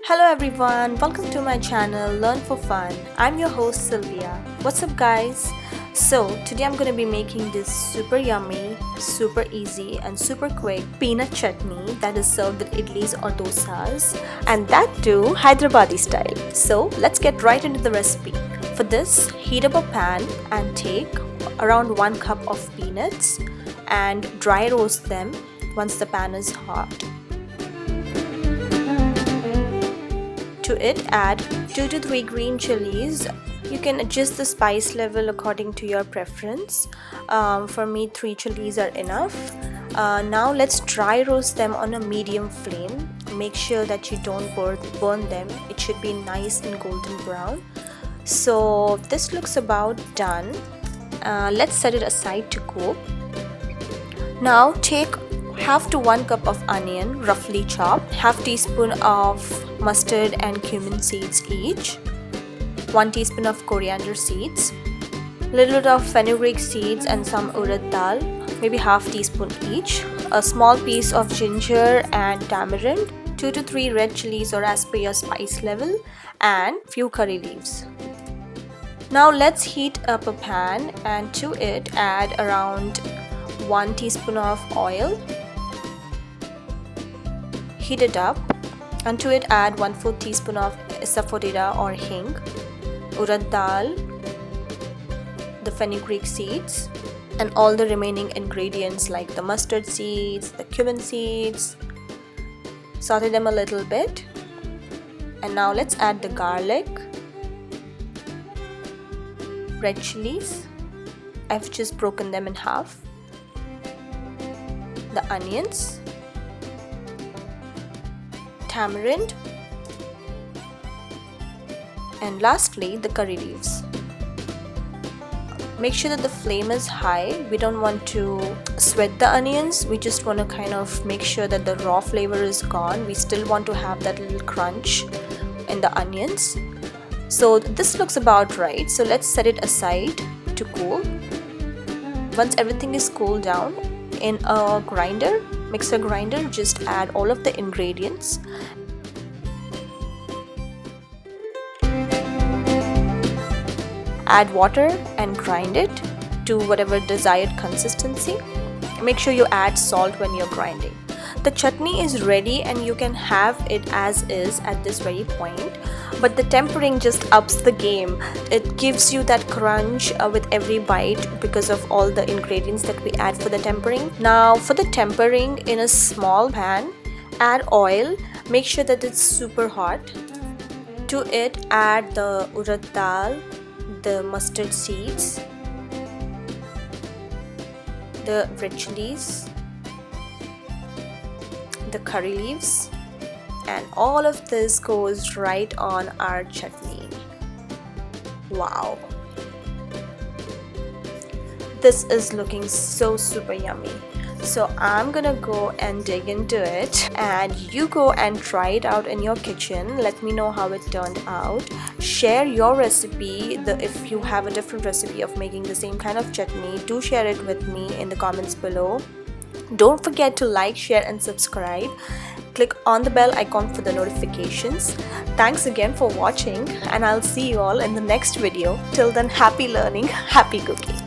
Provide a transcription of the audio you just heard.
Hello everyone, welcome to my channel Learn for Fun. I'm your host Sylvia. What's up guys? So today I'm going to be making this super yummy, super easy and super quick peanut chutney that is served with idlis or dosas, and that too Hyderabadi style. So let's get right into the recipe. For this, heat up a pan and take around 1 cup of peanuts and dry roast them once the pan is hot. To it, add 2 to 3 green chilies. You can adjust the spice level according to your preference. For me, 3 chilies are enough. Now let's dry roast them on a medium flame. Make sure that you don't burn them. It should be nice and golden brown. So this looks about done. Let's set it aside to cool. Now take half to 1 cup of onion, roughly chopped, half teaspoon of mustard and cumin seeds each, 1 teaspoon of coriander seeds, little bit of fenugreek seeds and some urad dal, maybe half teaspoon each, a small piece of ginger and tamarind, 2 to 3 red chilies or as per your spice level, and few curry leaves. Now let's heat up a pan and to it add around 1 teaspoon of oil. Heat it up and to it add 1/4 teaspoon of Asafoetida or hing, urad dal, the fenugreek seeds and all the remaining ingredients like the mustard seeds, the cumin seeds. Saute them a little bit and now let's add the garlic, red chilies, I've just broken them in half, the onions, tamarind, and lastly the curry leaves. Make sure that the flame is high. We don't want to sweat the onions. We just want to kind of make sure that the raw flavor is gone. We still want to have that little crunch in the onions. So this looks about right. So let's set it aside to cool. Once everything is cooled down, in a mixer grinder, just add all of the ingredients. Add water and grind it to whatever desired consistency. Make sure you add salt when you're grinding. The chutney is ready and you can have it as is at this very point, but the tempering just ups the game. It gives you that crunch with every bite because of all the ingredients that we add for the tempering. Now for the tempering, in a small pan, add oil. Make sure that it's super hot. To it, add the urad dal, the mustard seeds, the red chilies, the curry leaves, and all of this goes right on our chutney. Wow, this is looking so super yummy. So I'm gonna go and dig into it, and you go and try it out in your kitchen. Let me know how it turned out. Share your recipe. If you have a different recipe of making the same kind of chutney, do share it with me in the comments below. Don't forget to like, share and subscribe. Click on the bell icon for the notifications. Thanks again for watching and I'll see you all in the next video. Till then, happy learning, happy cooking.